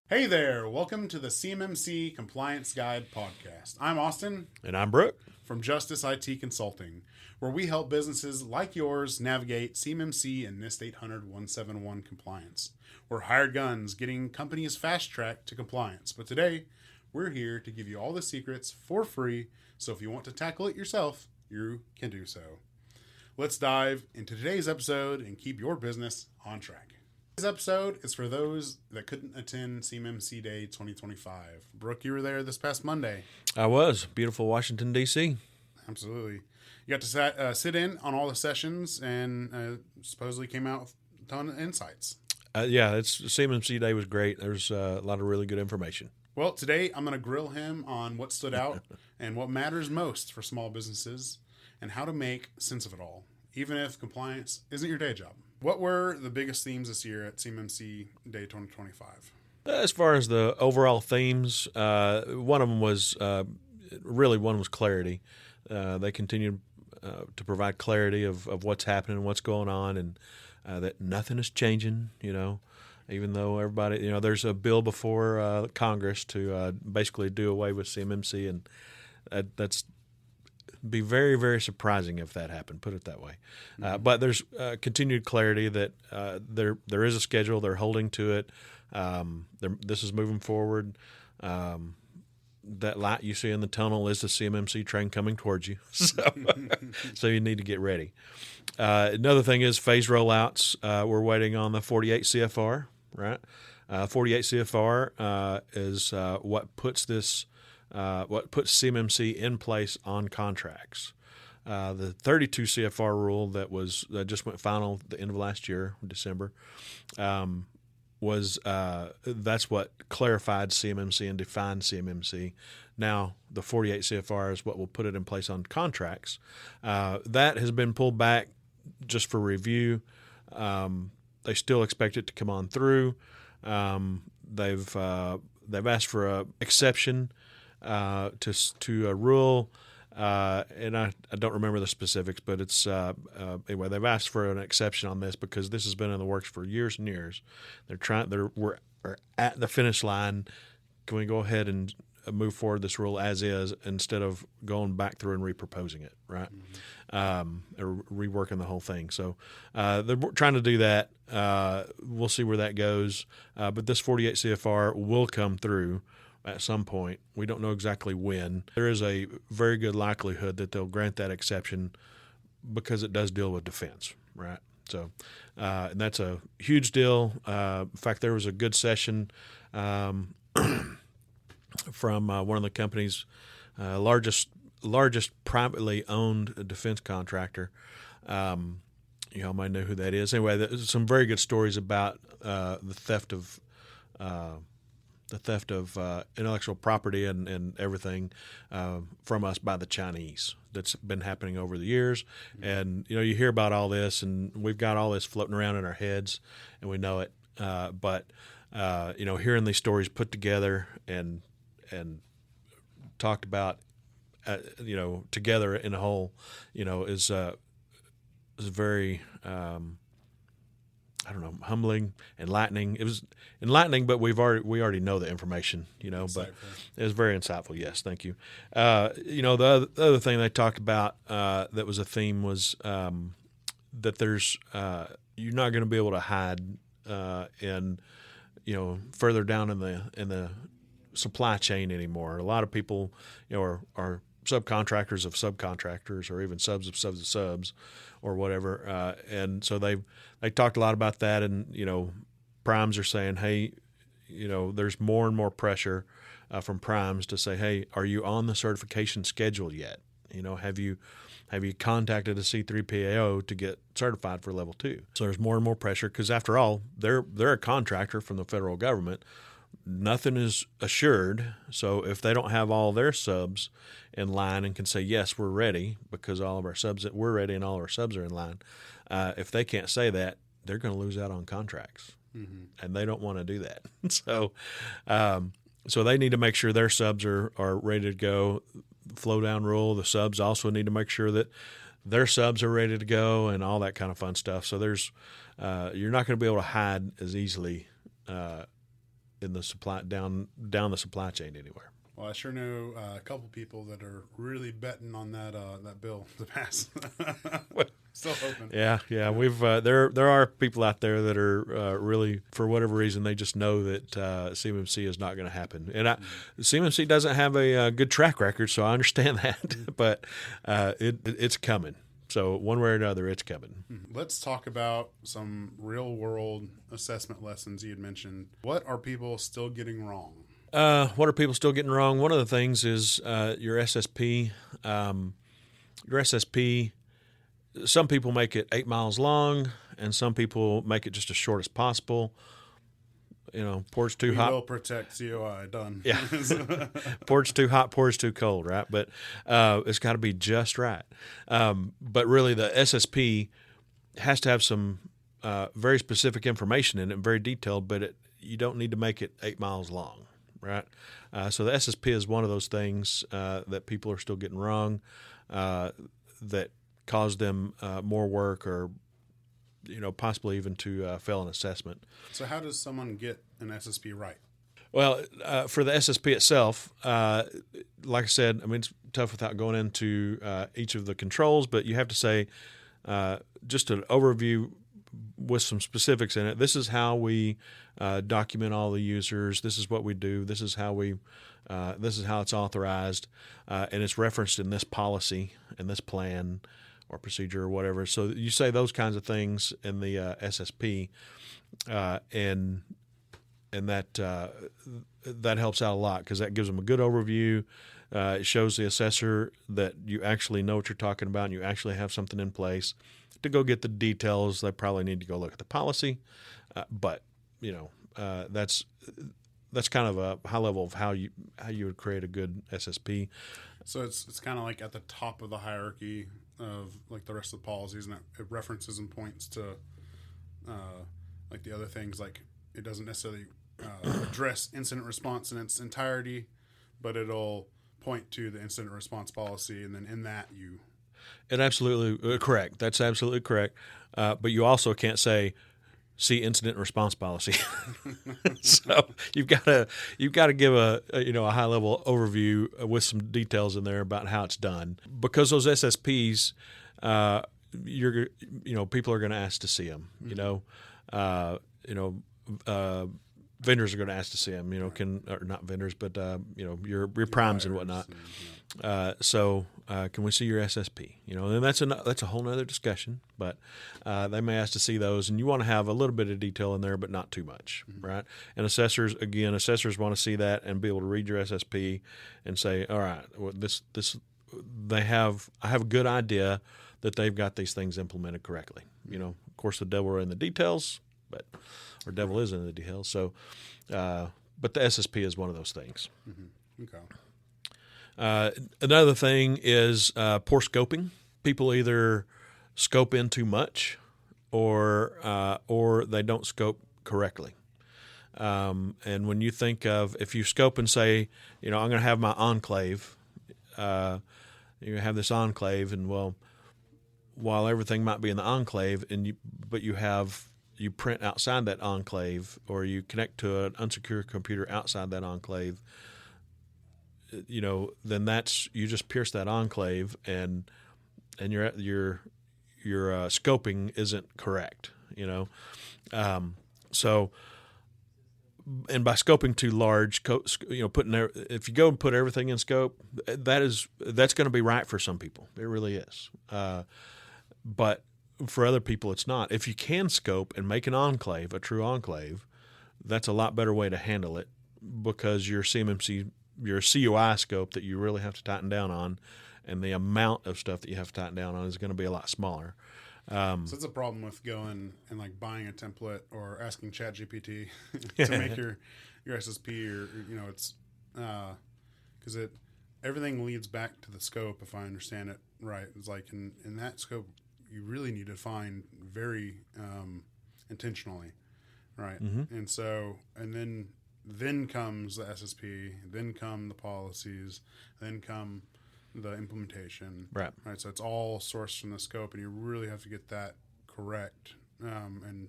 Hey there, welcome to the CMMC Compliance Guide Podcast. I'm Austin. And I'm Brooke. From Justice IT Consulting, where we help businesses like yours navigate CMMC and NIST 800-171 compliance. We're hired guns getting companies fast-tracked to compliance. But today, we're here to give you all the secrets for free, so if you want to tackle it yourself, you can do so. Let's dive into today's episode and keep your business on track. This episode is for those that couldn't attend CMMC Day 2025. Brooke, you were there this past Monday. I was. Beautiful Washington, D.C. Absolutely. You got to sit in on all the sessions and supposedly came out with a ton of insights. CMMC Day was great. There's a lot of really good information. Well, today I'm going to grill him on what stood out and what matters most for small businesses and how to make sense of it all, even if compliance isn't your day job. What were the biggest themes this year at CMMC Day 2025? As far as the overall themes, one of them was clarity. They continued to provide clarity of what's happening, what's going on, and that nothing is changing, even though everybody, there's a bill before Congress to basically do away with CMMC, and that's be very, very surprising if that happened, put it that way. But there's continued clarity that there is a schedule, they're holding to it. This is moving forward. That light you see in the tunnel is the CMMC train coming towards you. So you need to get ready. Another thing is phase rollouts. We're waiting on the 48 CFR, right? 48 CFR is what puts CMMC in place on contracts. The 32 CFR rule that just went final at the end of last year, December, that's what clarified CMMC and defined CMMC. Now the 48 CFR is what will put it in place on contracts. That has been pulled back just for review. They still expect it to come on through. They've asked for an exception to a rule, and I don't remember the specifics, but it's anyway. They've asked for an exception on this because this has been in the works for years and years. We're at the finish line. Can we go ahead and move forward this rule as is instead of going back through and reproposing it, right? Mm-hmm. Or reworking the whole thing. So they're trying to do that. We'll see where that goes. But this 48 CFR will come through at some point. We don't know exactly when. There is a very good likelihood that they'll grant that exception because it does deal with defense, right? So, and that's a huge deal. In fact, there was a good session from one of the company's largest privately owned defense contractor. You might know who that is. Anyway, there's some very good stories about the theft of intellectual property and everything from us by the Chinese that's been happening over the years. And, you hear about all this, and we've got all this floating around in our heads, and we know it. But hearing these stories put together and talked about, together in a whole, is very humbling, enlightening. It was enlightening, but we already know the information, Insightful. But it was very insightful. Yes, thank you. The other thing they talked about that was a theme was that there's you're not going to be able to hide in further down in the supply chain anymore. A lot of people are subcontractors of subcontractors, or even subs of subs of subs, or whatever. And so they talked a lot about that. And primes are saying, hey, there's more and more pressure from primes to say, hey, are you on the certification schedule yet? Have you contacted a C3PAO to get certified for level 2? So there's more and more pressure because, after all, they're a contractor from the federal government. Nothing is assured. So if they don't have all their subs in line and can say, yes, we're ready, because all of our subs, we're ready and all of our subs are in line, if they can't say that, they're going to lose out on contracts. Mm-hmm. And they don't want to do that. So they need to make sure their subs are ready to go. Flow down rule, the subs also need to make sure that their subs are ready to go and all that kind of fun stuff. So there's you're not going to be able to hide as easily in the supply down the supply chain anywhere. Well, I sure know a couple people that are really betting on that bill to pass. Still hoping. Yeah. We've there are people out there that are really, for whatever reason, they just know that CMMC is not going to happen. And CMMC doesn't have a good track record, so I understand that. But it's coming. So one way or another, it's coming. Let's talk about some real-world assessment lessons you had mentioned. What are people still getting wrong? What are people still getting wrong? One of the things is your SSP. Your SSP, some people make it 8 miles long, and some people make it just as short as possible. Porch too hot. We will protect COI. Done. Yeah. Porch too hot, porch too cold, right? But it's got to be just right. But really, the SSP has to have some very specific information in it, very detailed, but you don't need to make it 8 miles long. Right, so the SSP is one of those things that people are still getting wrong, that cause them more work, or possibly even to fail an assessment. So, how does someone get an SSP right? Well, for the SSP itself, like I said, I mean, it's tough without going into each of the controls, but you have to say just an overview with some specifics in it. This is how we document all the users. This is what we do. This is how it's authorized, and it's referenced in this policy, in this plan or procedure or whatever. So you say those kinds of things in the SSP, and that helps out a lot, because that gives them a good overview. It shows the assessor that you actually know what you're talking about, and you actually have something in place. To go get the details, they probably need to go look at the policy, but that's kind of a high level of how you would create a good SSP. So it's kind of like at the top of the hierarchy of like the rest of the policies, and it references and points to like the other things. Like it doesn't necessarily address incident response in its entirety, but it'll point to the incident response policy, and then in that you. And absolutely correct. That's absolutely correct. But you also can't say, see incident response policy. So you've got to give a high level overview with some details in there about how it's done, because those SSPs, people are going to ask to see them. Vendors are going to ask to see them. Or not vendors, but your primes and whatnot. So can we see your SSP? And that's a whole nother discussion. But they may ask to see those, and you want to have a little bit of detail in there, but not too much, right? And assessors want to see that and be able to read your SSP and say, all right, well, I have a good idea that they've got these things implemented correctly. Of course, the devil are in the details, or devil is in the details. So, but the SSP is one of those things. Mm-hmm. Okay. Another thing is poor scoping. People either scope in too much, or they don't scope correctly. And when you think of, if you scope and say, I'm going to have my enclave, you have this enclave, and while everything might be in the enclave, but you print outside that enclave, or you connect to an unsecured computer outside that enclave, then you just pierce that enclave, and your scoping isn't correct. So, and by scoping too large, if you go and put everything in scope, that's going to be right for some people. It really is. But for other people, it's not. If you can scope and make an enclave, a true enclave, that's a lot better way to handle it, because your COI scope that you really have to tighten down on, and the amount of stuff that you have to tighten down on, is going to be a lot smaller. So it's a problem with going and like buying a template or asking ChatGPT to make your SSP, or it's because everything leads back to the scope, if I understand it right. It's like in that scope, you really need to define very intentionally, right? Mm-hmm. And so, and then comes the SSP, then come the policies, then come the implementation. Right. So it's all sourced from the scope, and you really have to get that correct. And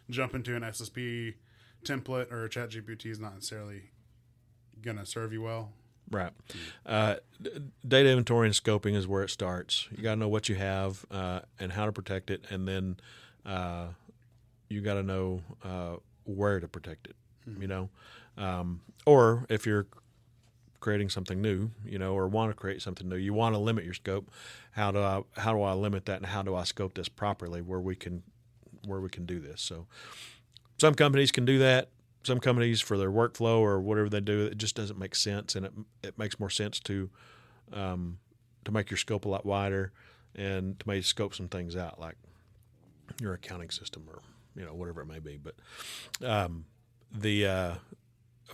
jump into an SSP template or a chat GPT is not necessarily going to serve you well. Right. Data inventory and scoping is where it starts. You got to know what you have and how to protect it, and then you got to know where to protect it. You know, or if you're creating something new, you know, or want to create something new, you want to limit your scope. How do I limit that, and how do I scope this properly where we can do this? So, some companies can do that. Some companies, for their workflow or whatever they do, it just doesn't make sense, and it makes more sense to make your scope a lot wider and to maybe scope some things out, like your accounting system or, you know, whatever it may be. But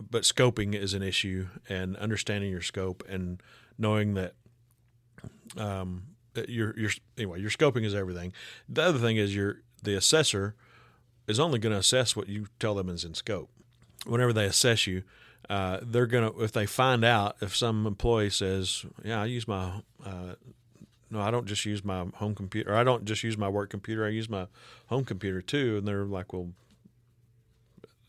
but scoping is an issue, and understanding your scope and knowing that your scoping is everything. The other thing is the assessor is only going to assess what you tell them is in scope. Whenever they assess you, they're going to, if they find out, if some employee says, yeah, I use my, no, I don't just use my home computer, or I don't just use my work computer, I use my home computer too. And they're like, well,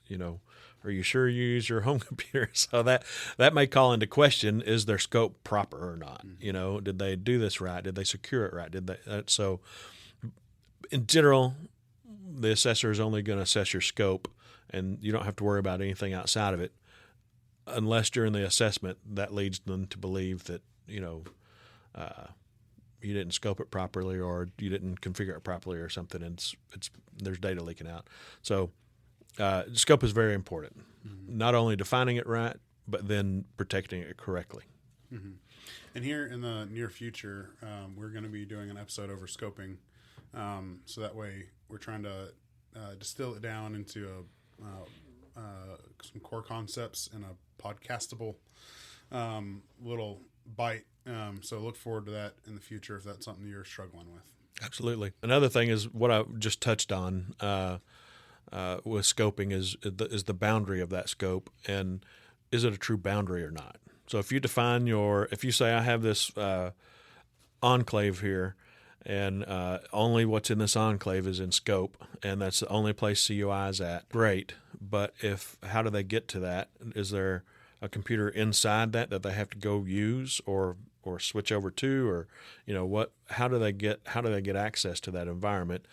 you know, are you sure you use your home computer? So that may call into question, is their scope proper or not? You know, did they do this right? Did they secure it right? Did they, so in general, the assessor is only going to assess your scope, and you don't have to worry about anything outside of it, unless during the assessment that leads them to believe that, you know, you didn't scope it properly, or you didn't configure it properly or something, and there's data leaking out. So scope is very important, not only defining it right, but then protecting it correctly. Mm-hmm. And here in the near future, we're going to be doing an episode over scoping. So that way we're trying to distill it down into some core concepts in a podcastable little bite. So look forward to that in the future if that's something you're struggling with. Absolutely. Another thing is what I just touched on with scoping is the boundary of that scope, and is it a true boundary or not? So if you say I have this enclave here, and only what's in this enclave is in scope, and that's the only place CUI is at, great. But how do they get to that? Is there a computer inside that they have to go use or switch over to, or, you know, how do they get access to that environment?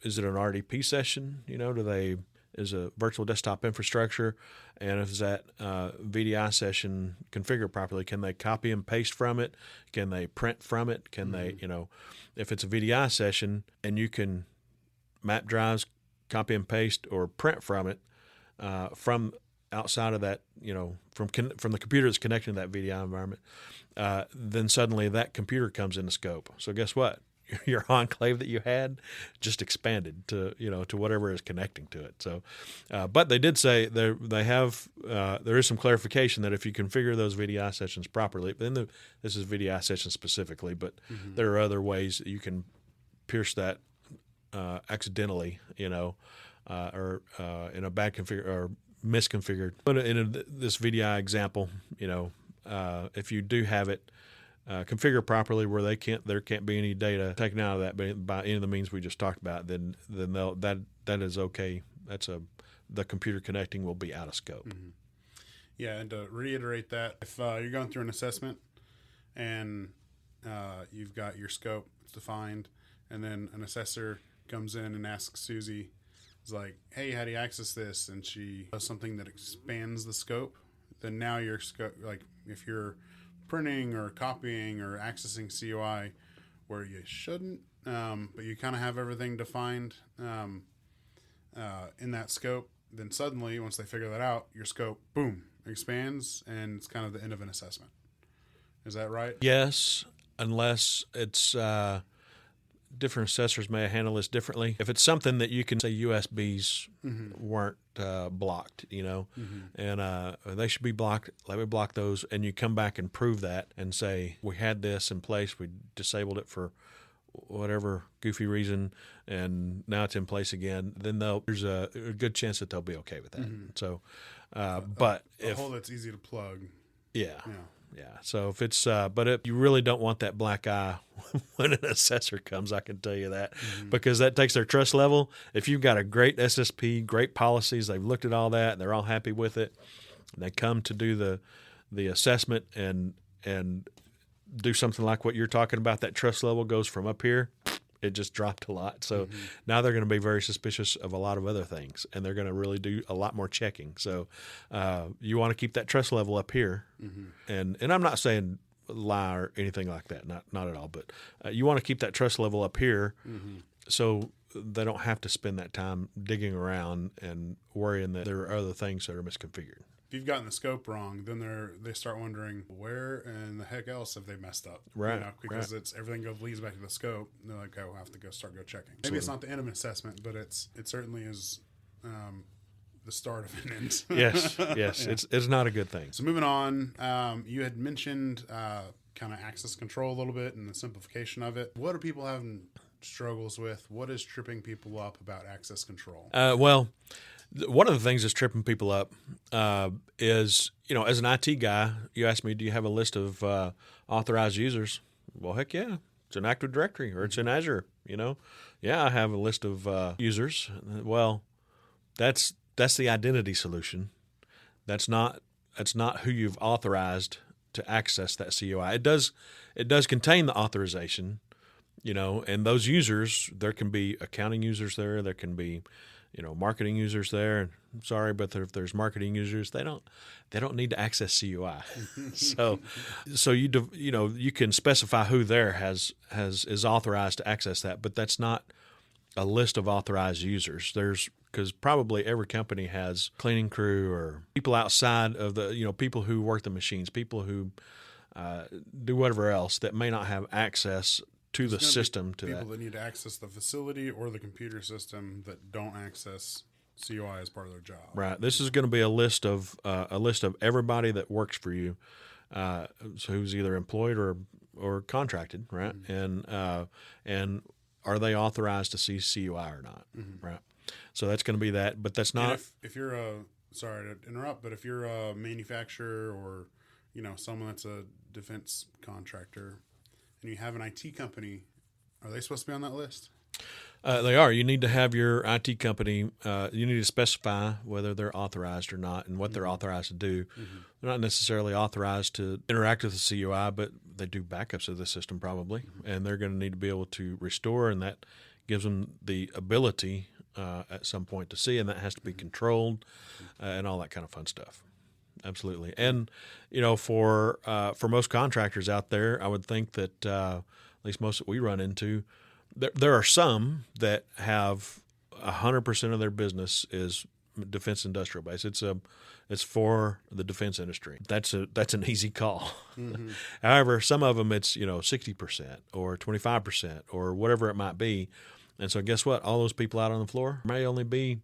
Is it an RDP session? You know, is a virtual desktop infrastructure, and if that VDI session configured properly, can they copy and paste from it? Can they print from it? Can they, you know, if it's a VDI session and you can map drives, copy and paste, or print from it, from outside of that, you know, from the computer that's connected to that VDI environment, then suddenly that computer comes into scope. So guess what? Your enclave that you had just expanded to, you know, to whatever is connecting to it. So, but they did say there is some clarification that if you configure those VDI sessions properly, then this is VDI sessions specifically, but there are other ways that you can pierce that accidentally, you know, or in a bad configure or misconfigured. But in this VDI example, you know, if you do have it configure properly where there can't be any data taken out of that by any of the means we just talked about, then that is okay. The computer connecting will be out of scope. Mm-hmm. Yeah, and to reiterate that, if you're going through an assessment and you've got your scope, it's defined, and then an assessor comes in and asks Susie, is like, hey, how do you access this? And she does something that expands the scope, then now your scope, like if you're printing or copying or accessing CUI where you shouldn't, but you kind of have everything defined in that scope, then suddenly once they figure that out, your scope, boom, expands, and it's kind of the end of an assessment. Is that right? Yes, unless it's different assessors may handle this differently. If it's something that you can say USBs weren't blocked, you know, and they should be blocked, let me block those, and you come back and prove that and say, we had this in place, we disabled it for whatever goofy reason, and now it's in place again, then there's a good chance that they'll be okay with that. So, but a hole that's easy to plug. Yeah. Yeah. So if it's, but if you really don't want that black eye when an assessor comes, I can tell you that, because that takes their trust level. If you've got a great SSP, great policies, they've looked at all that, they're all happy with it, they come to do the assessment and do something like what you're talking about, that trust level goes from up here, it just dropped a lot. So now they're going to be very suspicious of a lot of other things, and they're going to really do a lot more checking. So you want to keep that trust level up here. And I'm not saying lie or anything like that, not at all, but you want to keep that trust level up here so they don't have to spend that time digging around and worrying that there are other things that are misconfigured. If you've gotten the scope wrong, then they start wondering where in the heck else have they messed up, right? Because it's everything leads back to the scope. And they're like, "Oh, I have to start checking." Maybe it's not the end of an assessment, but it certainly is the start of an end. yes, Yeah. It's not a good thing. So moving on, you had mentioned kind of access control a little bit and the simplification of it. What are people having struggles with? What is tripping people up about access control? Well, one of the things that's tripping people up is, as an IT guy, you ask me, do you have a list of authorized users? Well, heck yeah. It's an Active Directory or it's in Azure, Yeah, I have a list of users. Well, that's the identity solution. That's not who you've authorized to access that COI. It does contain the authorization, and those users, there can be accounting users there can be marketing users there. I'm sorry, but if there's marketing users, they don't need to access CUI. so you can specify who there is authorized to access that, but that's not a list of authorized users. Because probably every company has cleaning crew or people outside of the people who work the machines, people who do whatever else that may not have access to the system, to people that need to access the facility or the computer system that don't access COI as part of their job. Right. This is going to be a list of everybody that works for you, so who's either employed or contracted, right? And are they authorized to see COI or not, right? So that's going to be that, but that's not. If you're sorry to interrupt, but if you're a manufacturer or someone that's a defense contractor, and you have an IT company, are they supposed to be on that list? They are. You need to have your IT company, you need to specify whether they're authorized or not and what they're authorized to do. They're not necessarily authorized to interact with the CUI, but they do backups of the system probably, and they're going to need to be able to restore, and that gives them the ability at some point to see, and that has to be controlled and all that kind of fun stuff. Absolutely. And, for most contractors out there, I would think that at least most that we run into, there are some that have 100% of their business is defense industrial base. It's for the defense industry. That's an easy call. However, some of them it's 60% or 25% or whatever it might be. And so guess what? All those people out on the floor may only be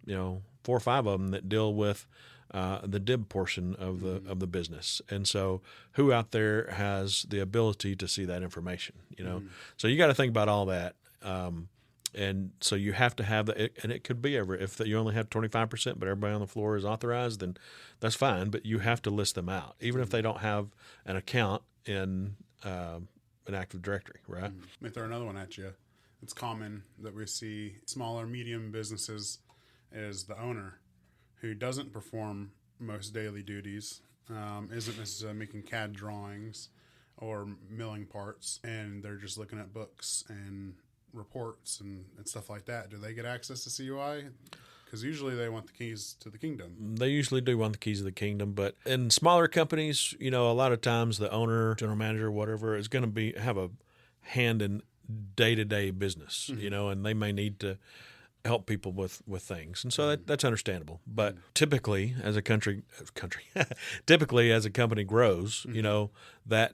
4 or 5 of them that deal with the DIB portion of the business. And so who out there has the ability to see that information, So you got to think about all that. And so you have to have and it could be if you only have 25%, but everybody on the floor is authorized, then that's fine. But you have to list them out, even if they don't have an account in an Active Directory, right? Let me throw another one at you. It's common that we see smaller, medium businesses as the owner who doesn't perform most daily duties, isn't necessarily making CAD drawings or milling parts, and they're just looking at books and reports and stuff like that. Do they get access to CUI? Because usually they want the keys to the kingdom. They usually do want the keys of the kingdom, but in smaller companies, a lot of times the owner, general manager, whatever, is going to have a hand in day-to-day business, and they may need to help people with things. And so that's understandable. But typically as a typically as a company grows, that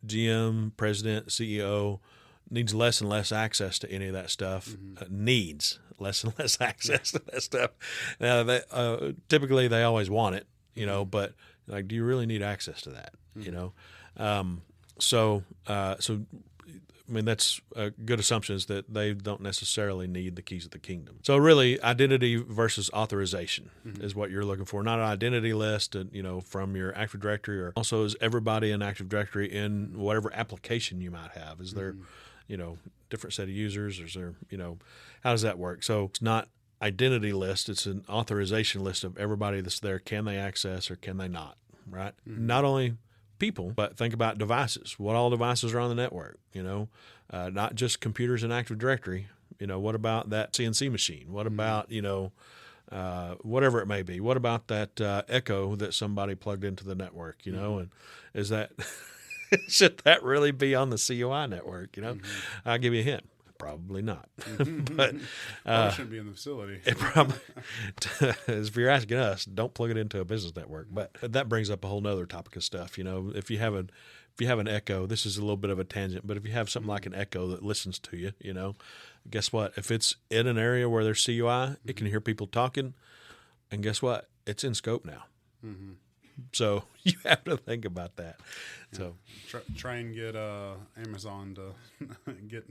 GM, president, CEO needs less and less access to any of that stuff, needs less and less access to that stuff. Now, typically they always want it, but like, do you really need access to that? So I mean, that's a good assumption, is that they don't necessarily need the keys of the kingdom. So really, identity versus authorization is what you're looking for. Not an identity list, from your Active Directory, or also is everybody in Active Directory in whatever application you might have. Is there, different set of users? Or is there, how does that work? So it's not identity list. It's an authorization list of everybody that's there. Can they access or can they not? Right? Not only people, but think about devices. What all devices are on the network? Not just computers in Active Directory. What about that CNC machine? What about whatever it may be? What about that Echo that somebody plugged into the network? And is that should that really be on the CUI network? I'll give you a hint. Probably not. But probably shouldn't be in the facility. It probably, if you're asking us, don't plug it into a business network. But that brings up a whole nother topic of stuff. If you have an Echo, this is a little bit of a tangent, but if you have something like an Echo that listens to you, guess what? If it's in an area where there's CUI, it can hear people talking, and guess what? It's in scope now. So you have to think about that. Yeah. So try and get Amazon to get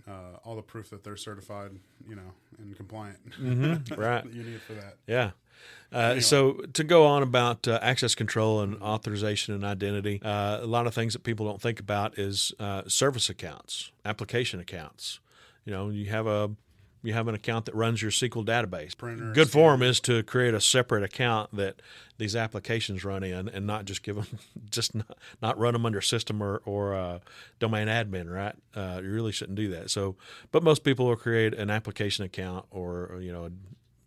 all the proof that they're certified, and compliant. Right. That you need for that. Yeah. Anyway. So to go on about access control and authorization and identity, a lot of things that people don't think about is service accounts, application accounts. You have an account that runs your SQL database. Good form is to create a separate account that these applications run in, and not just give them, not run them under system or domain admin, right? You really shouldn't do that. So, but most people will create an application account or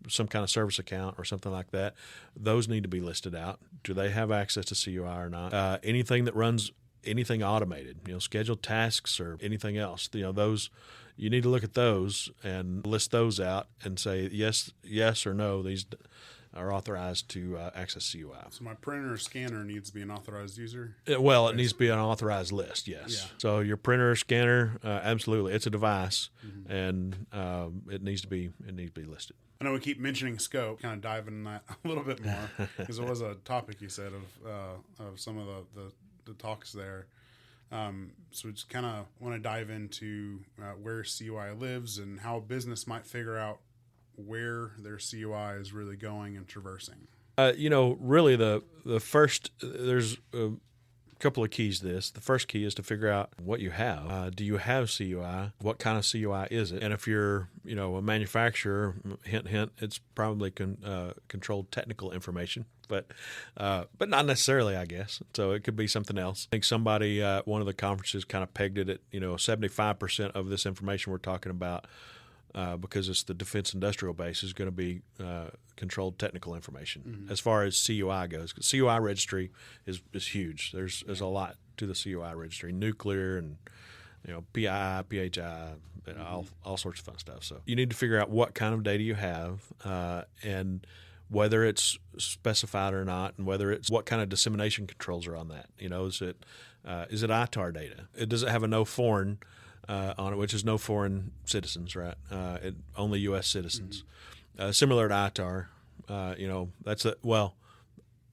some kind of service account or something like that. Those need to be listed out. Do they have access to CUI or not? Anything that runs anything automated, scheduled tasks or anything else, those. You need to look at those and list those out and say yes or no. These are authorized to access CUI. So my printer or scanner needs to be an authorized user? It needs to be an authorized list, yes. Yeah. So your printer or scanner, absolutely, it's a device, and it needs to be listed. I know we keep mentioning scope, kind of diving in that a little bit more, because it was a topic you said of some of the talks there. So we just kind of want to dive into where CUI lives and how a business might figure out where their CUI is really going and traversing. Really the first, there's a couple of keys to this. The first key is to figure out what you have. Do you have CUI? What kind of CUI is it? And if you're, a manufacturer, hint, hint, it's probably controlled technical information. But not necessarily, I guess. So it could be something else. I think somebody, one of the conferences kind of pegged it at, 75% of this information we're talking about, because it's the defense industrial base, is going to be controlled technical information as far as CUI goes. CUI registry is huge. There's a lot to the CUI registry, nuclear and PII, PHI, all sorts of fun stuff. So you need to figure out what kind of data you have and whether it's specified or not, and what kind of dissemination controls are on that. Is it ITAR data? Does it have a no foreign on it, which is no foreign citizens, right? Only U.S. citizens. Similar to ITAR,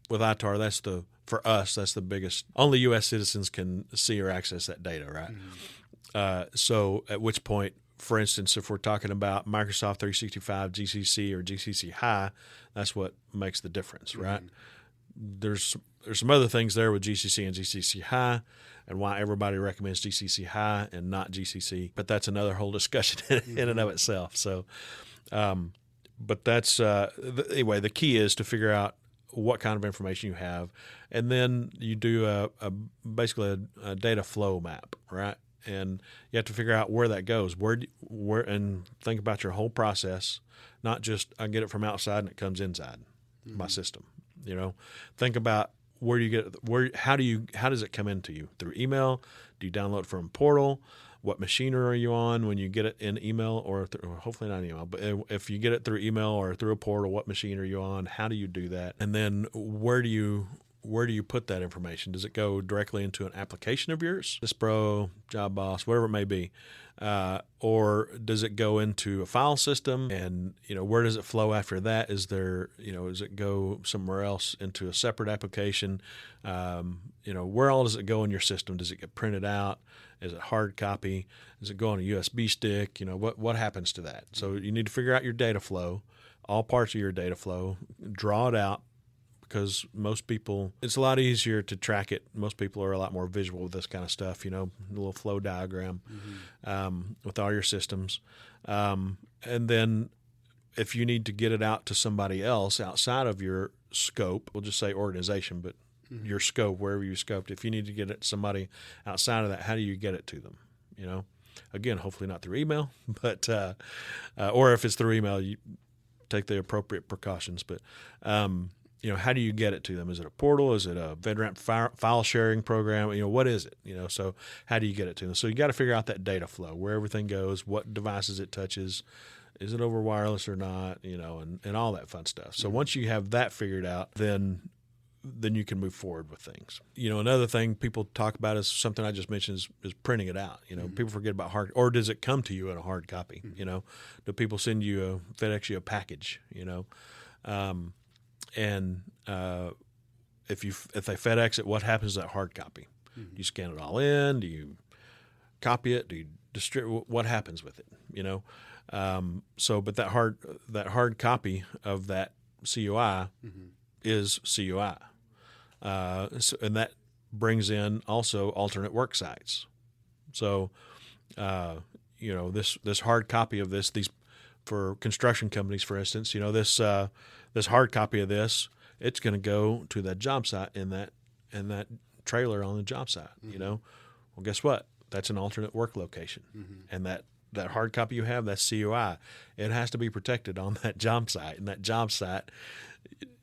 with ITAR, for us, that's the biggest. Only U.S. citizens can see or access that data, right? So at which point, for instance, if we're talking about Microsoft 365 GCC or GCC High, that's what makes the difference, right? There's some other things there with GCC and GCC High, and why everybody recommends GCC High and not GCC, but that's another whole discussion in and of itself. So, but that's anyway. The key is to figure out what kind of information you have, and then you do basically a data flow map, right? And you have to figure out where that goes, where, and think about your whole process, not just I get it from outside and it comes inside my system. Think about where do you get it, how does it come into you? Through email? Do you download it from a portal? What machine are you on when you get it in email, or hopefully not email, but if you get it through email or through a portal, what machine are you on? How do you do that? And then where do you where do you put that information? Does it go directly into an application of yours, Pro, Job Boss, whatever it may be, or does it go into a file system? And where does it flow after that? Is there does it go somewhere else into a separate application? Where all does it go in your system? Does it get printed out? Is it hard copy? Does it go on a USB stick? What happens to that? So you need to figure out your data flow, all parts of your data flow, draw it out. Because most people, it's a lot easier to track it. Most people are a lot more visual with this kind of stuff, a little flow diagram with all your systems. And then if you need to get it out to somebody else outside of your scope, we'll just say organization, but your scope, wherever you scoped, if you need to get it to somebody outside of that, how do you get it to them? Again, hopefully not through email, but or if it's through email, you take the appropriate precautions. But how do you get it to them? Is it a portal? Is it a FedRAMP file sharing program? What is it? So how do you get it to them? So you got to figure out that data flow, where everything goes, what devices it touches, is it over wireless or not, and all that fun stuff. So once you have that figured out, then you can move forward with things. Another thing people talk about is something I just mentioned is printing it out. People forget about hard, or does it come to you in a hard copy? Do people send you FedEx you a package? And if they FedEx it, what happens to that hard copy? Do you scan it all in? Do you copy it? Do you distribute? What happens with it? But that hard copy of that CUI is CUI, and that brings in also alternate work sites. So this hard copy of these for construction companies, for instance, this hard copy of this, it's going to go to that job site in that trailer on the job site. Well, guess what? That's an alternate work location, and that hard copy you have, that's CUI. It has to be protected on that job site, and that job site,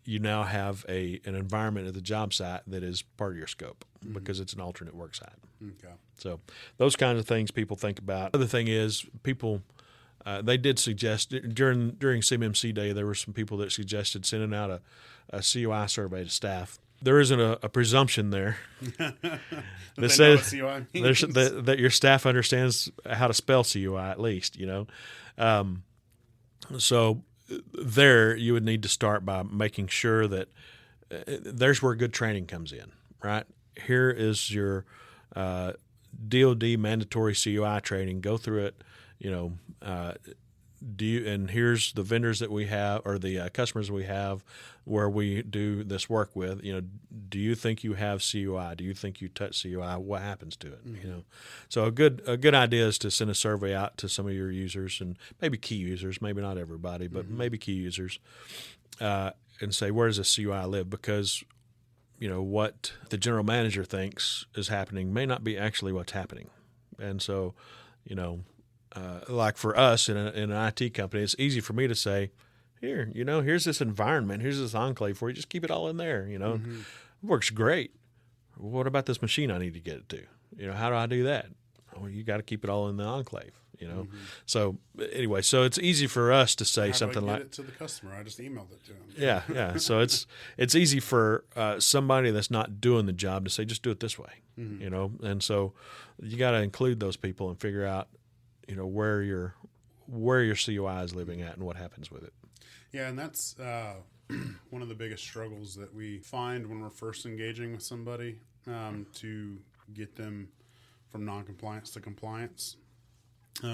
you now have an environment at the job site that is part of your scope because it's an alternate work site. Okay. So those kinds of things people think about. Other thing is people. They did suggest during CMMC Day, there were some people that suggested sending out a CUI survey to staff. There isn't a presumption there that says that your staff understands how to spell CUI at least. So there you would need to start by making sure that there's where good training comes in. Right here is your DoD mandatory CUI training. Go through it. And here's the vendors that we have, or the customers we have where we do this work with. Do you think you have CUI? Do you think you touch CUI? What happens to it? So a good idea is to send a survey out to some of your users, and maybe key users, maybe not everybody, but maybe key users, and say, where does this CUI live? Because what the general manager thinks is happening may not be actually what's happening, and so like for us in an IT company, it's easy for me to say, here's this environment, here's this enclave for you, just keep it all in there, It works great. What about this machine I need to get it to? How do I do that? Well, you got to keep it all in the enclave, So anyway, so it's easy for us to say something like, it to the customer. I just emailed it to him. Yeah. So it's easy for somebody that's not doing the job to say, just do it this way, And so you got to include those people and figure out, where your CUI is living at and what happens with it. Yeah, and that's one of the biggest struggles that we find when we're first engaging with somebody to get them from non-compliance to compliance,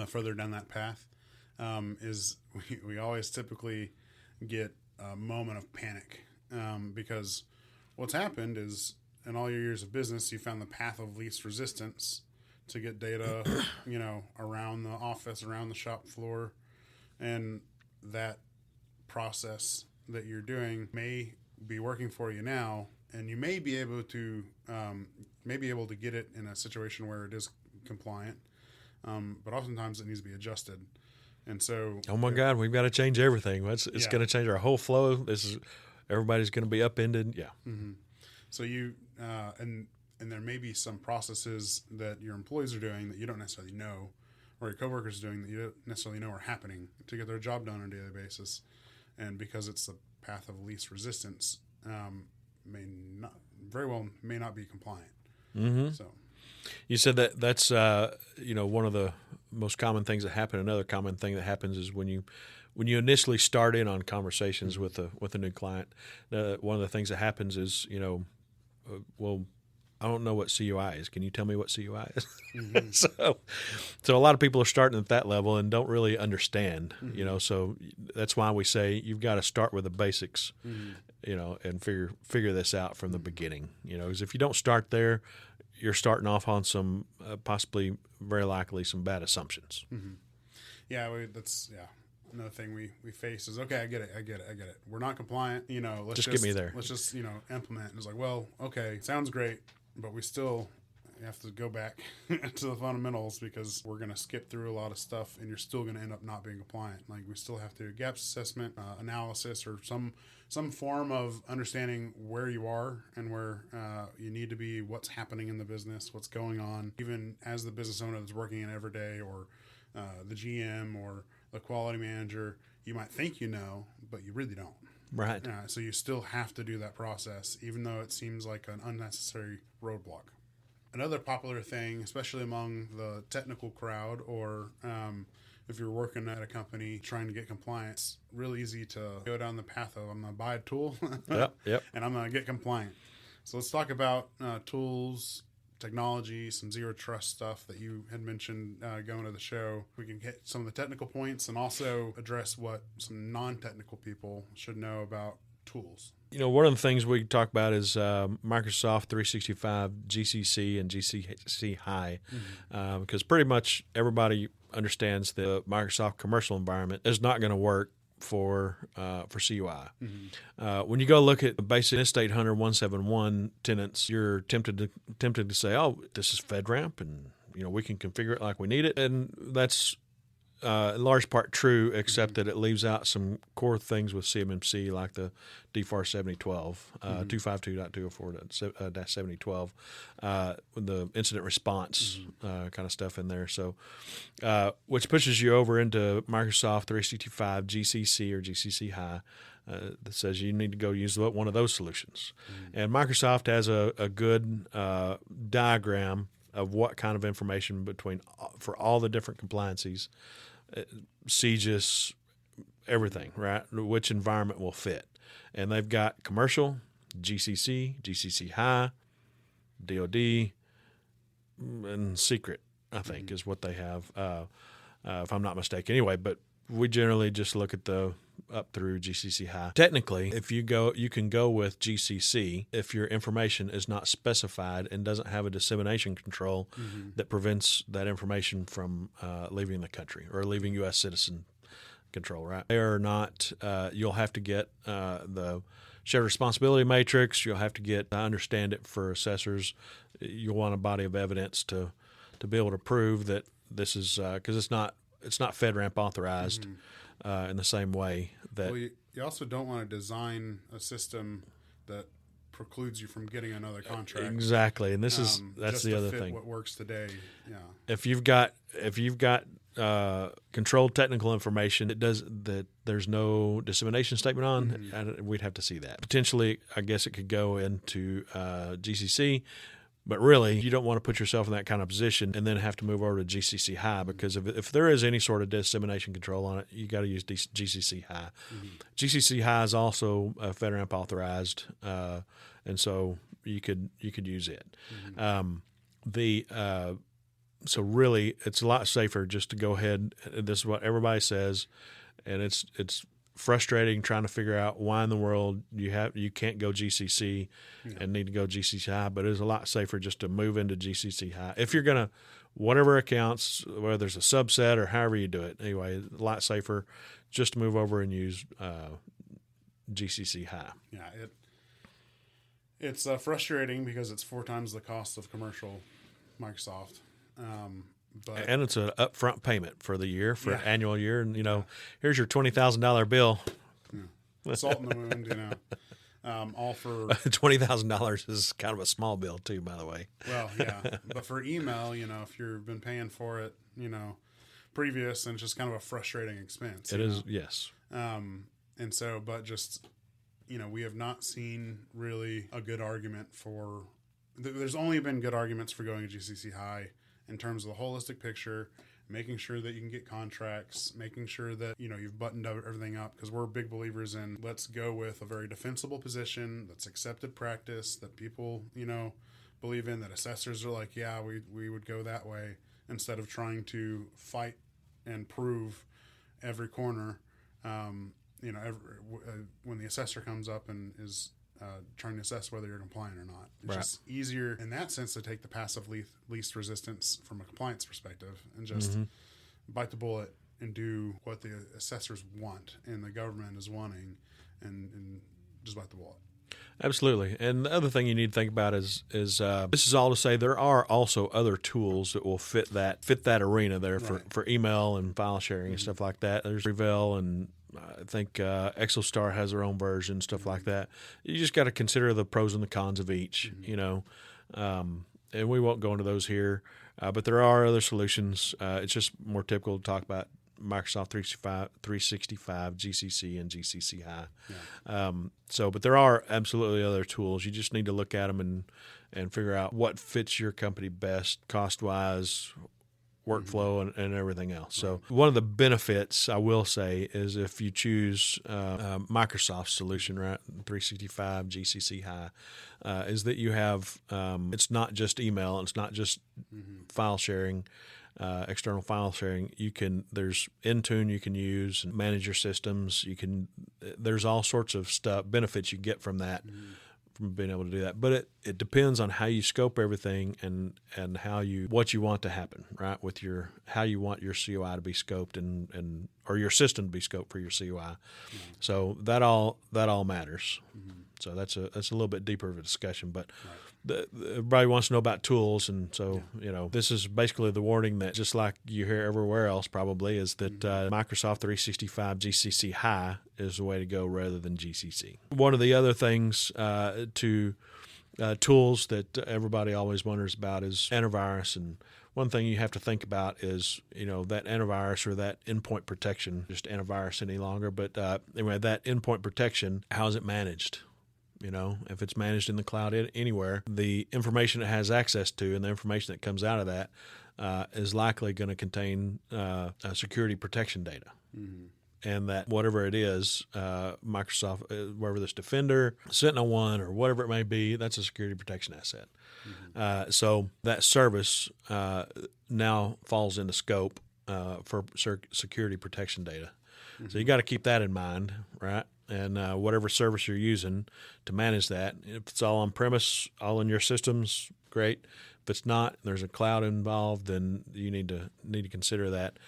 further down that path, is we always typically get a moment of panic because what's happened is in all your years of business, you found the path of least resistance to get data, around the office, around the shop floor, and that process that you're doing may be working for you now, and you may be able to get it in a situation where it is compliant, but oftentimes it needs to be adjusted, and so. Oh my God, we've got to change everything. It's going to change our whole flow. Everybody's going to be upended. Yeah. Mm-hmm. So you and there may be some processes that your employees are doing that you don't necessarily know, or your coworkers are doing that you don't necessarily know are happening to get their job done on a daily basis. And because it's the path of least resistance, may not be compliant. Mm-hmm. So you said that's one of the most common things that happen. Another common thing that happens is when you initially start in on conversations with a new client, one of the things that happens is well, I don't know what CUI is. Can you tell me what CUI is? Mm-hmm. So a lot of people are starting at that level and don't really understand. Mm-hmm. So that's why we say you've got to start with the basics. Mm-hmm. And figure this out from the beginning. Because if you don't start there, you're starting off on some possibly, very likely, some bad assumptions. Mm-hmm. Yeah, that's another thing we face is, okay, I get it. We're not compliant. Let's just get me there. Let's just implement. And it's like, well, okay, sounds great, but we still have to go back to the fundamentals, because we're going to skip through a lot of stuff, and you're still going to end up not being compliant. Like, we still have to do gaps assessment, analysis, or some form of understanding where you are and where you need to be, what's happening in the business, what's going on, even as the business owner that's working in every day, or the GM or the quality manager. You might think but you really don't. Right. So you still have to do that process, even though it seems like an unnecessary roadblock. Another popular thing, especially among the technical crowd, or if you're working at a company trying to get compliance, real easy to go down the path of, I'm going to buy a tool yep. and I'm going to get compliant. So let's talk about tools, technology, some zero trust stuff that you had mentioned going to the show. We can hit some of the technical points and also address what some non-technical people should know about tools. One of the things we talk about is Microsoft 365 GCC and GCC High, because pretty much everybody understands the Microsoft commercial environment is not going to work for CUI. Mm-hmm. When you go look at the basic NIST 800 171 tenants, you're tempted to say, oh, this is FedRAMP, and we can configure it like we need it, and that's in large part true, except that it leaves out some core things with CMMC, like the DFAR 7012, 252.204-7012, with the incident response kind of stuff in there. So, which pushes you over into Microsoft 365 GCC or GCC High, that says you need to go use one of those solutions. And Microsoft has a good diagram of what kind of information for all the different compliances, CGIS, everything, right? Which environment will fit. And they've got commercial, GCC, GCC High, DOD, and secret, I think, is what they have, if I'm not mistaken. Anyway, but we generally just look at the up through GCC High. Technically, you can go with GCC if your information is not specified and doesn't have a dissemination control that prevents that information from leaving the country or leaving U.S. citizen control, right? They are not, you'll have to get the shared responsibility matrix. You'll have to get, I understand it, for assessors. You'll want a body of evidence to be able to prove that this is, because it's not FedRAMP authorized in the same way that. Well, you also don't want to design a system that precludes you from getting another contract. Exactly, and that's the other thing. What works today, yeah. If you've got controlled technical information that there's no dissemination statement on, we'd have to see that. Potentially, I guess it could go into GCC. But really, you don't want to put yourself in that kind of position and then have to move over to GCC High, because if there is any sort of dissemination control on it, you got to use GCC High. GCC High is also FedRAMP authorized, and so you could use it. So really, it's a lot safer just to go ahead. This is what everybody says, and it's frustrating trying to figure out why in the world you can't go GCC and need to go GCC High, but it is a lot safer just to move into GCC High. If you're going to, whatever accounts, whether there's a subset or however you do it, anyway, a lot safer just to move over and use GCC High. Yeah, it's frustrating because it's 4 times the cost of commercial Microsoft. And it's an upfront payment for the year, for an annual year. And, here's your $20,000 bill. Yeah. Salt in the wound, all for $20,000 is kind of a small bill too, by the way. Well, yeah. But for email, if you've been paying for it, previous, and it's just kind of a frustrating expense. It is, yes. And so, but just, we have not seen really a good argument for. There's only been good arguments for going to GCC High in terms of the holistic picture, making sure that you can get contracts, making sure that you've buttoned everything up, because we're big believers in let's go with a very defensible position that's accepted practice that people believe in, that assessors are like, yeah, we would go that way, instead of trying to fight and prove every corner. When the assessor comes up and is trying to assess whether you're compliant or not, it's just easier in that sense to take the passive least resistance from a compliance perspective and just bite the bullet and do what the assessors want and the government is wanting, and just bite the bullet. Absolutely. And the other thing you need to think about is this is all to say there are also other tools that will fit that arena there for email and file sharing and stuff like that. There's Revel, and I think ExoStar has their own version, stuff like that. You just got to consider the pros and the cons of each, and we won't go into those here, but there are other solutions. It's just more typical to talk about Microsoft 365, GCC, and GCC High. Yeah. But there are absolutely other tools. You just need to look at them and figure out what fits your company best, cost-wise, workflow, and everything else. So one of the benefits, I will say, is if you choose Microsoft's solution, right, 365, GCC High, is that you have it's not just email, it's not just file sharing, external file sharing. There's Intune you can use and manage your systems. There's all sorts of benefits you get from that, from being able to do that. But it depends on how you scope everything and what you want to happen, right? With how you want your COI to be scoped and or your system to be scoped for your COI. So that all matters. So that's a little bit deeper of a discussion, but everybody wants to know about tools, and so this is basically the warning that, just like you hear everywhere else probably, is that Microsoft 365 GCC High is the way to go rather than GCC. One of the other things tools that everybody always wonders about is antivirus, and one thing you have to think about is that antivirus or that endpoint protection, just antivirus any longer, but anyway, that endpoint protection, how is it managed? If it's managed in the cloud anywhere, the information it has access to and the information that comes out of that is likely going to contain security protection data. And that whatever it is, Microsoft, wherever this Defender, SentinelOne, or whatever it may be, that's a security protection asset. So that service now falls into scope for security protection data. So you got to keep that in mind, right? And whatever service you're using to manage that, if it's all on premise, all in your systems, great. If it's not, there's a cloud involved, then you need to consider that.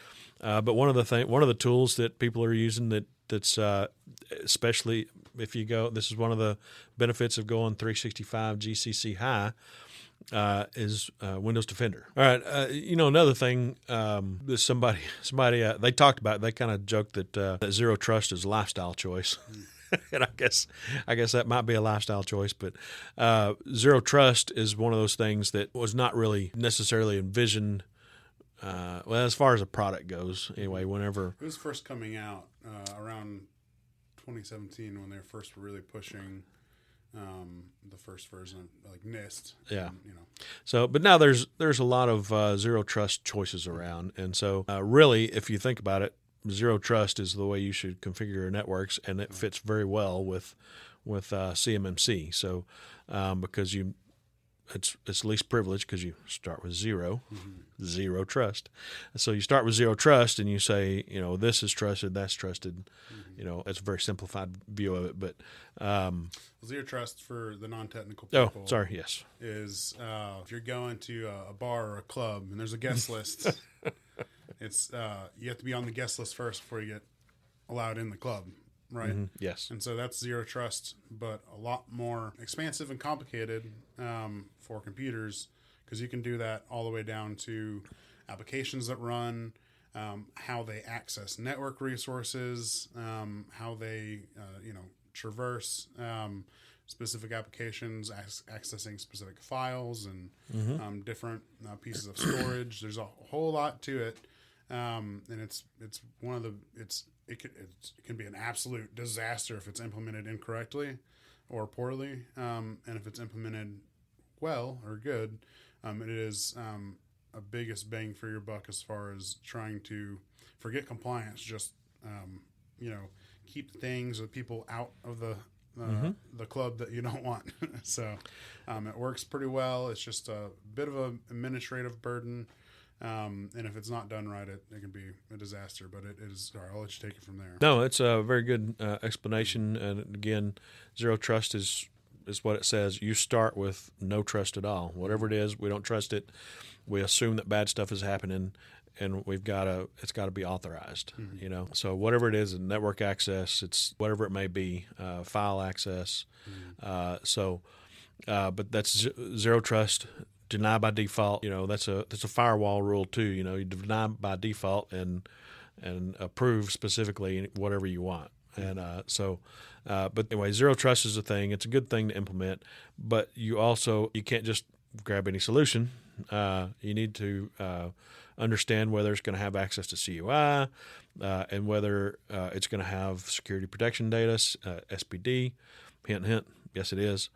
But one of the tools that people are using that's especially if you go, this is one of the benefits of going 365 GCC High. Is Windows Defender. All right, another thing that somebody they talked about. They kind of joked that zero trust is a lifestyle choice, and I guess that might be a lifestyle choice. But zero trust is one of those things that was not really necessarily envisioned. As far as a product goes, anyway, whenever it was first coming out around 2017, when they were first really pushing. The first version of like NIST. Yeah. So, but now there's a lot of zero trust choices around. And so really, if you think about it, zero trust is the way you should configure your networks, and it fits very well with CMMC. So because it's least privilege, because you start with zero trust. And so you start with zero trust and you say, this is trusted, that's trusted. It's a very simplified view of it. But zero trust, for the non-technical people. Oh, sorry, yes. Is if you're going to a bar or a club and there's a guest list, it's you have to be on the guest list first before you get allowed in the club. Right. Yes. And so that's zero trust, but a lot more expansive and complicated for computers, because you can do that all the way down to applications that run, how they access network resources, how they traverse specific applications, accessing specific files and different pieces of storage. There's a whole lot to it. And it's it can be an absolute disaster if it's implemented incorrectly or poorly. And if it's implemented well or good, it is a biggest bang for your buck as far as trying to forget compliance, just keep things with people out of the club that you don't want. So it works pretty well. It's just a bit of an administrative burden. And if it's not done right, it can be a disaster. But it is. Sorry, I'll let you take it from there. No, it's a very good explanation. And again, zero trust is what it says. You start with no trust at all. Whatever it is, we don't trust it. We assume that bad stuff is happening, and it's got to be authorized. Mm-hmm. So whatever it is, network access, it's whatever it may be, file access. But that's zero trust. Deny by default. That's a firewall rule too. You deny by default and approve specifically whatever you want. And but anyway, zero trust is a thing. It's a good thing to implement, but you can't just grab any solution. You need to understand whether it's going to have access to CUI and whether it's going to have security protection data, SPD. Hint, hint. Yes, it is.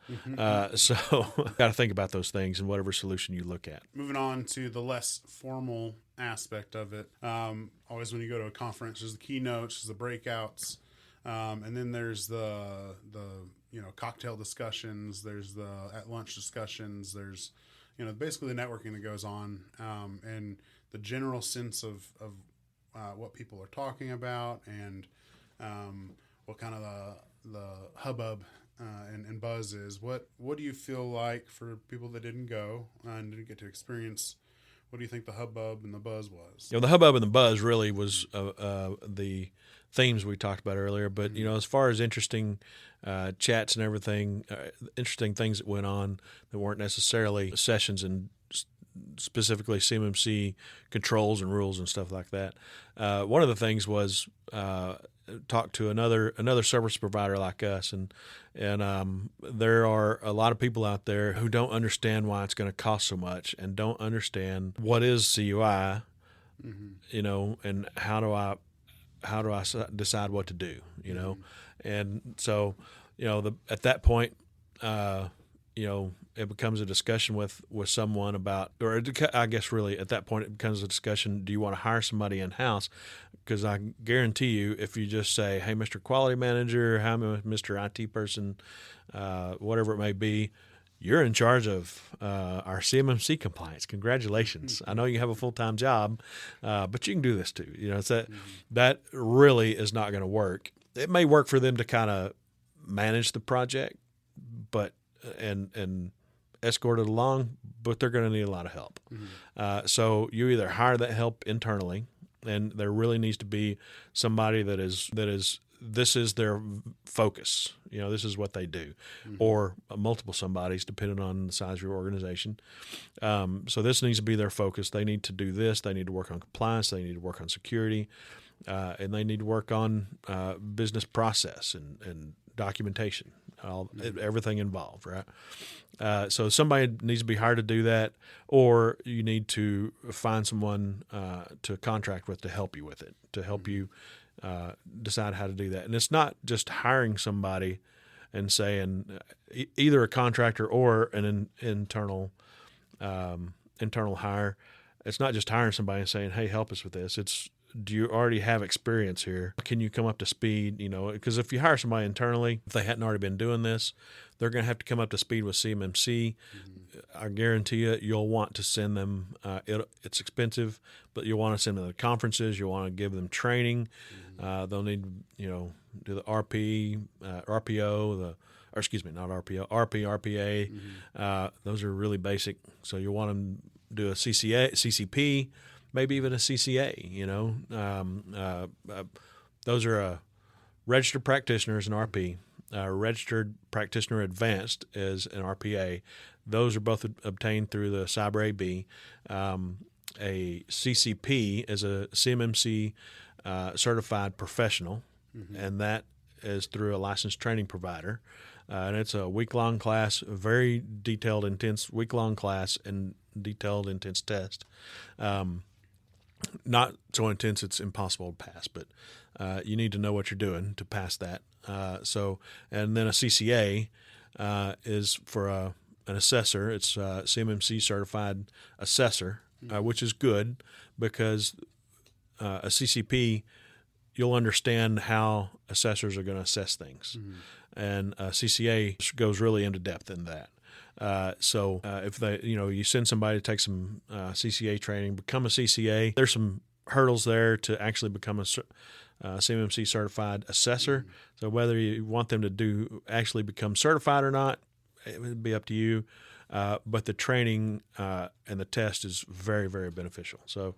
So got to think about those things in whatever solution you look at. Moving on to the less formal aspect of it. Always when you go to a conference, there's the keynotes, there's the breakouts, and then there's the cocktail discussions. There's the at lunch discussions. There's basically the networking that goes on, and the general sense of what people are talking about, and what kind of the hubbub and buzz is. What do you feel like for people that didn't go and didn't get to experience? What do you think the hubbub and the buzz was? The hubbub and the buzz really was the themes we talked about earlier. But as far as interesting chats and everything, interesting things that went on that weren't necessarily sessions and specifically CMMC controls and rules and stuff like that. One of the things was talk to another service provider like us, and there are a lot of people out there who don't understand why it's going to cost so much and don't understand what is CUI, and how do I decide what to do, and so at that point, it becomes a discussion with someone about, or I guess really at that point it becomes a discussion. Do you want to hire somebody in house? Because I guarantee you, if you just say, "Hey, Mr. Quality Manager, hi, Mr. IT person, whatever it may be," you're in charge of our CMMC compliance. Congratulations! I know you have a full-time job, but you can do this too. It's that really is not going to work. It may work for them to kind of manage the project, but and escort it along, but they're going to need a lot of help. So you either hire that help internally, and there really needs to be somebody that is this is their focus. This is what they do, or multiple somebodies depending on the size of your organization. So this needs to be their focus. They need to do this. They need to work on compliance. They need to work on security, and they need to work on business process and documentation, everything involved, right? So somebody needs to be hired to do that, or you need to find someone to contract with to help you with it, to help you decide how to do that. And it's not just hiring somebody and saying either a contractor or an internal hire. It's not just hiring somebody and saying, "Hey, help us with this." It's, do you already have experience here? Can you come up to speed? Because if you hire somebody internally, if they hadn't already been doing this, they're going to have to come up to speed with CMMC. I guarantee you'll want to send them. It's expensive, but you'll want to send them to conferences. You'll want to give them training. They'll need, do the RP, RPO, not RPO, RP, RPA. Those are really basic. So you want them to do a CCP. Maybe even a CCA, those are registered practitioners in RP. Registered practitioner advanced is an RPA. Those are both obtained through the Cyber AB. A CCP is a CMMC certified professional, and that is through a licensed training provider. And it's a week-long class, a very detailed, intense week-long class and detailed, intense test. not so intense it's impossible to pass, but you need to know what you're doing to pass that. And then a CCA is for an assessor. It's a CMMC certified assessor, which is good because a CCP, you'll understand how assessors are going to assess things. And CCA goes really into depth in that. If they, you send somebody to take some CCA training, become a CCA, there's some hurdles there to actually become a CMMC certified assessor. So whether you want them to actually become certified or not, it would be up to you. But the training and the test is very, very beneficial. So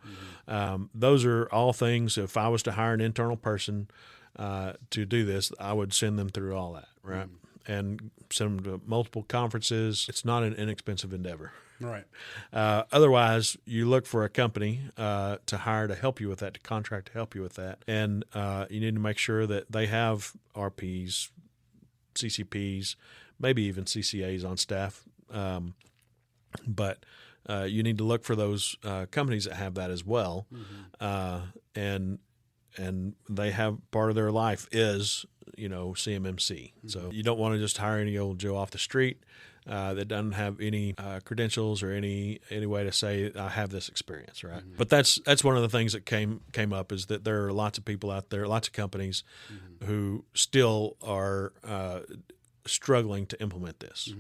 those are all things. If I was to hire an internal person to do this, I would send them through all that, right? And send them to multiple conferences. It's not an inexpensive endeavor. Right. Otherwise, you look for a company to hire to help you with that, to contract to help you with that. And you need to make sure that they have RPs, CCPs, maybe even CCAs on staff. But you need to look for those companies that have that as well. And they have part of their life is, CMMC. So you don't want to just hire any old Joe off the street that doesn't have any credentials or any way to say I have this experience, right? But that's one of the things that came up is that there are lots of people out there, lots of companies who still are struggling to implement this,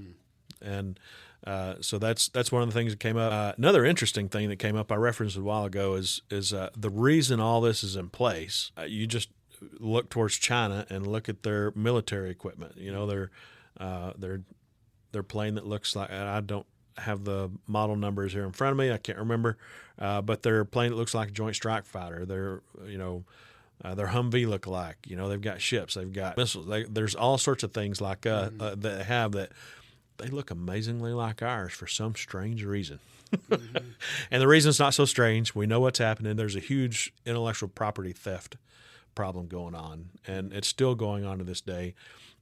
and so that's one of the things that came up. Another interesting thing that came up I referenced a while ago is the reason all this is in place. You just look towards China and look at their military equipment. Their plane that looks like, and I don't have the model numbers here in front of me. I can't remember, but their plane that looks like a Joint Strike Fighter. Their Humvee look alike. They've got ships. They've got missiles. There's all sorts of things like that they have that they look amazingly like ours for some strange reason. And the reason it's not so strange, we know what's happening. There's a huge intellectual property theft problem going on, and it's still going on to this day.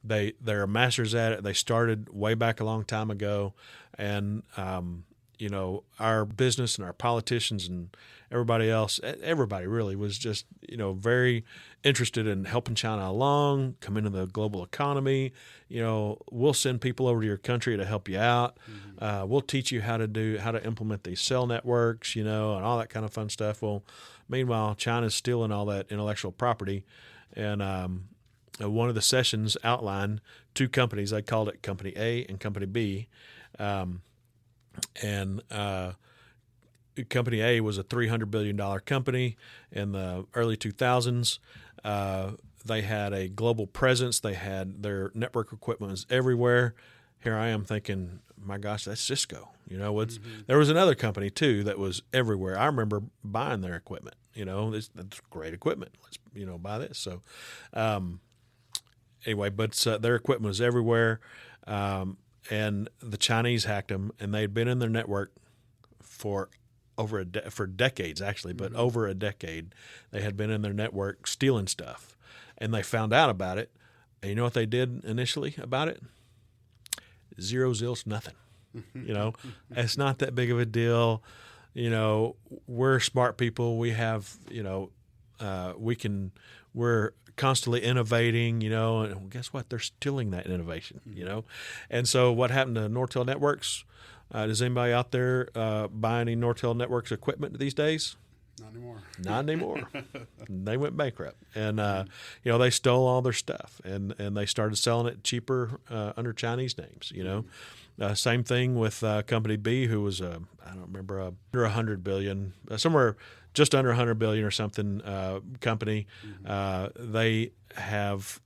They're masters at it. They started way back a long time ago, and our business and our politicians and everybody really was just very interested in helping China along, come into the global economy. We'll send people over to your country to help you out. We'll teach you how to implement these cell networks, and all that kind of fun stuff. Well, meanwhile, China's stealing all that intellectual property, and one of the sessions outlined two companies. They called it Company A and Company B, and Company A was a $300 billion company in the early 2000s. They had a global presence. They had their network equipment was everywhere. Here I am thinking, my gosh, that's Cisco. There was another company too that was everywhere. I remember buying their equipment. That's great equipment. Let's buy this. So anyway, but their equipment was everywhere, and the Chinese hacked them, and they'd been in their network for for decades actually, but over a decade. They had been in their network stealing stuff, and they found out about it. And you know what they did initially about it? Zero zilch, nothing. It's not that big of a deal. We're smart people. We have, we're constantly innovating, and guess what? They're stealing that innovation, And so what happened to Nortel Networks? Does anybody out there buy any Nortel Networks equipment these days? Not anymore. They went bankrupt, and they stole all their stuff, and they started selling it cheaper under Chinese names. Same thing with Company B, who was I don't remember under $100 billion, somewhere just under $100 billion or something company. They have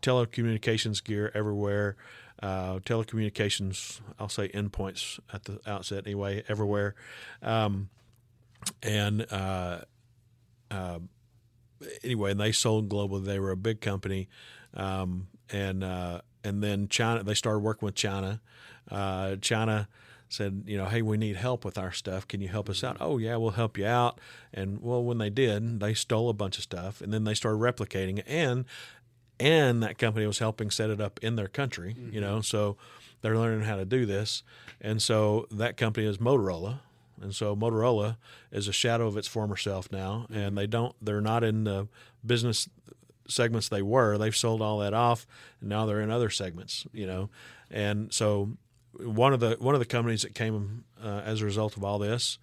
telecommunications gear everywhere. Telecommunications, I'll say endpoints at the outset anyway, everywhere. Anyway, and they sold globally. They were a big company, and then China. They started working with China. China said, hey, we need help with our stuff. Can you help us out? Oh yeah, we'll help you out. And well, when they did, they stole a bunch of stuff, and then they started replicating it, and that company was helping set it up in their country. So they're learning how to do this, and so that company is Motorola. And so Motorola is a shadow of its former self now, and they're not in the business segments they were. They've sold all that off, and now they're in other segments, And so one of the companies that came as a result of all this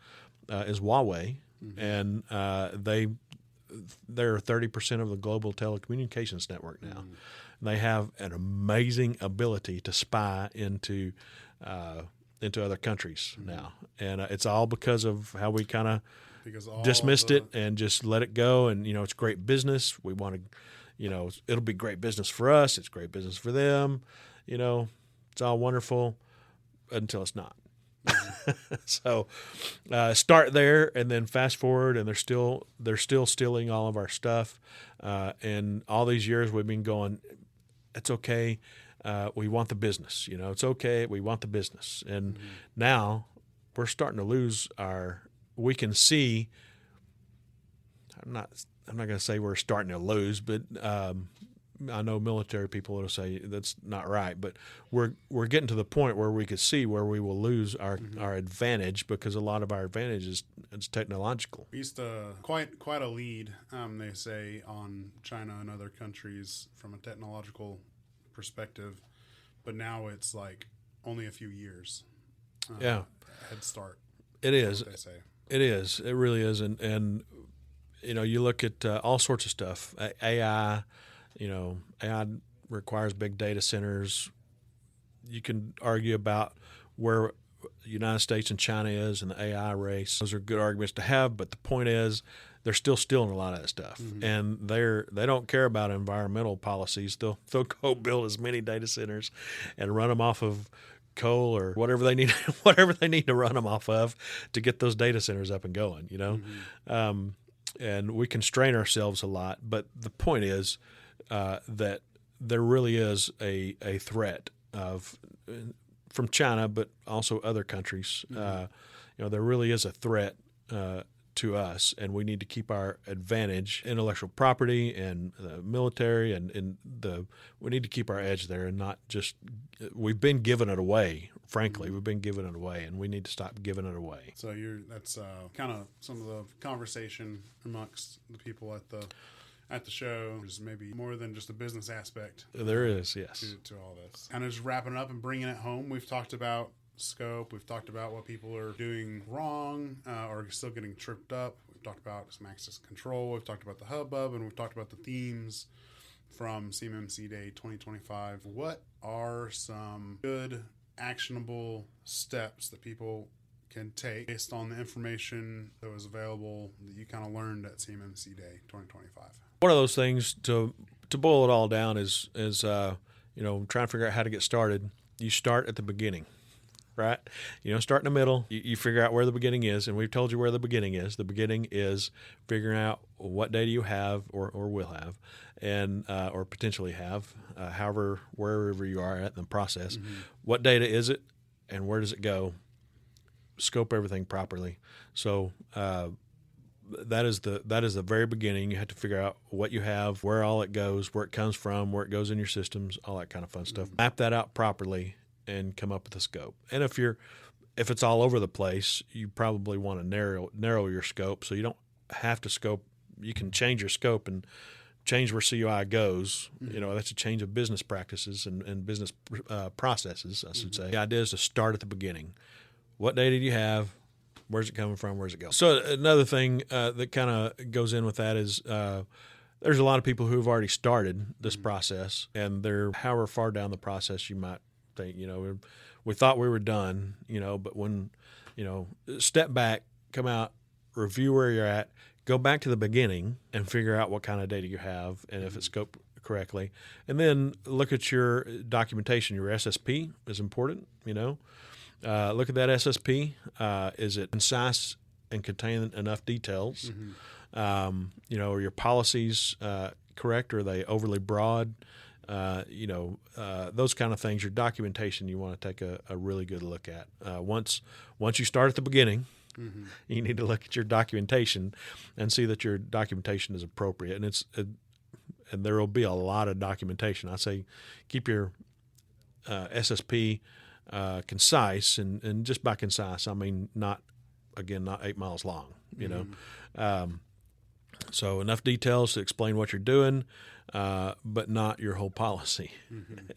is Huawei, and they're 30% of the global telecommunications network now. They have an amazing ability to spy into other countries now, and it's all because of how we kind of dismissed it and just let it go. And it's great business. We want to, it'll be great business for us. It's great business for them. It's all wonderful until it's not. So start there and then fast forward, and they're still stealing all of our stuff. And all these years we've been going, it's okay. We want the business, it's okay. We want the business. And now we're starting to lose we can see, I'm not going to say we're starting to lose, but I know military people will say that's not right, but we're getting to the point where we could see where we will lose our advantage, because a lot of our advantage is technological. We used to quite a lead, they say, on China and other countries from a technological perspective, but now it's like only a few years head start. It is. They say. It is. It really is. And you look at all sorts of stuff. AI, AI requires big data centers. You can argue about where the United States and China is in the AI race. Those are good arguments to have, but the point is they're still stealing a lot of that stuff, and they don't care about environmental policies. They'll go build as many data centers and run them off of coal or whatever they need to run them off of to get those data centers up and going. And we constrain ourselves a lot, but the point is that there really is a threat from China, but also other countries. There really is a threat to us, and we need to keep our advantage, intellectual property and the military, and we need to keep our edge there, and not just we've been giving it away. Frankly, we've been giving it away, and we need to stop giving it away. So that's kind of some of the conversation amongst the people at the show. There's maybe more than just a business aspect. There is, yes. To all this. Kind of just wrapping it up and bringing it home. We've talked about scope. We've talked about what people are doing wrong or still getting tripped up. We've talked about some access control. We've talked about the hubbub, and we've talked about the themes from CMMC Day 2025. What are some good, actionable steps that people can take based on the information that was available that you kind of learned at CMMC Day 2025? One of those things, to boil it all down, is trying to figure out how to get started. You start at the beginning. Right? You don't start in the middle. You figure out where the beginning is, and we've told you where the beginning is. The beginning is figuring out what data you have or will have, and or potentially have, wherever you are at in the process. What data is it, and where does it go? Scope everything properly. So that is the very beginning. You have to figure out what you have, where all it goes, where it comes from, where it goes in your systems, all that kind of fun stuff. Map that out properly and come up with a scope. And if it's all over the place, you probably want to narrow your scope, so you don't have to scope. You can change your scope and change where CUI goes. That's a change of business practices and business processes, I should say. The idea is to start at the beginning. What data do you have? Where's it coming from? Where's it going? So another thing that kind of goes in with that is there's a lot of people who have already started this process, and they're however far down the process you might think, we thought we were done, but when, step back, come out, review where you're at, go back to the beginning and figure out what kind of data you have and if it's scoped correctly. And then look at your documentation. Your SSP is important, look at that SSP. Is it concise and contain enough details? Are your policies correct? Or are they overly broad? Those kind of things. Your documentation, you want to take a really good look at. Once you start at the beginning, you need to look at your documentation and see that your documentation is appropriate. And and there will be a lot of documentation. I say keep your SSP concise, and just by concise, I mean not again, not 8 miles long, you know. So enough details to explain what you're doing, but not your whole policy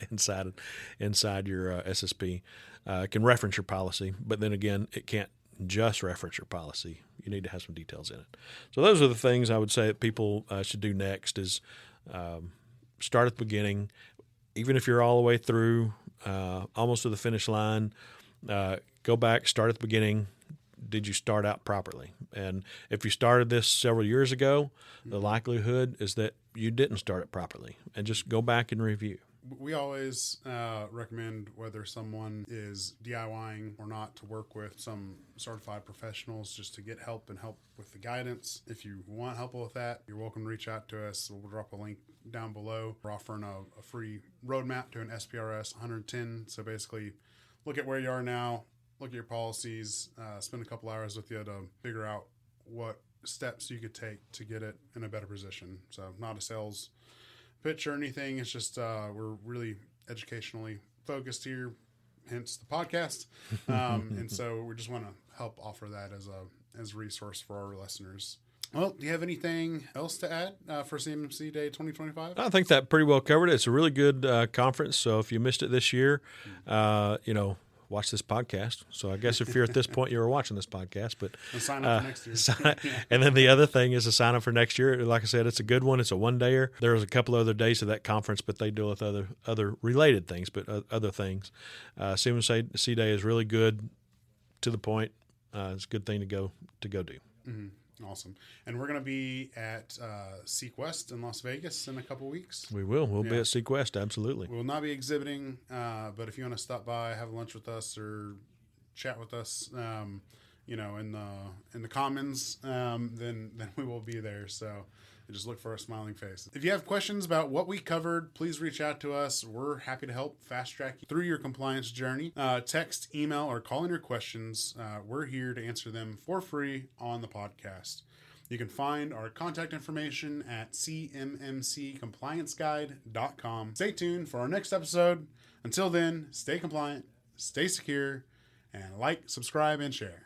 inside your SSP. It can reference your policy, but then again, it can't just reference your policy. You need to have some details in it. So those are the things I would say that people should do next is start at the beginning. Even if you're all the way through, almost to the finish line, go back, start at the beginning. Did you start out properly? And if you started this several years ago, the likelihood is that you didn't start it properly. And just go back and review. We always recommend whether someone is DIYing or not to work with some certified professionals just to get help and help with the guidance. If you want help with that, you're welcome to reach out to us. We'll drop a link down below. We're offering a free roadmap to an SPRS 110. So basically, look at where you are now, look at your policies, spend a couple hours with you to figure out what steps you could take to get it in a better position. So not a sales pitch or anything. It's just we're really educationally focused here, hence the podcast. And so we just want to help offer that as a resource for our listeners. Well, do you have anything else to add for CMMC Day 2025? I think that pretty well covered it. It's a really good conference. So if you missed it this year, watch this podcast. So I guess if you're at this point, you were watching this podcast. But and sign up for next year. And then the other thing is to sign up for next year. Like I said, it's a good one. It's a one-dayer. There's a couple other days of that conference, but they deal with other related things, but other things. CMMC Day is really good, to the point. It's a good thing to go do. Mm-hmm. Awesome. And we're going to be at SeekWest in Las Vegas in a couple weeks. We will. We'll be at SeekWest, absolutely. We will not be exhibiting, but if you want to stop by, have lunch with us, or chat with us, in the Commons, then we will be there. So just look for a smiling face. If you have questions about what we covered, please reach out to us. We're happy to help fast track you through your compliance journey. Text, email, or call in your questions. We're here to answer them for free on the podcast. You can find our contact information at CMMCComplianceGuide.com. Stay tuned for our next episode. Until then, stay compliant, stay secure, and like, subscribe, and share.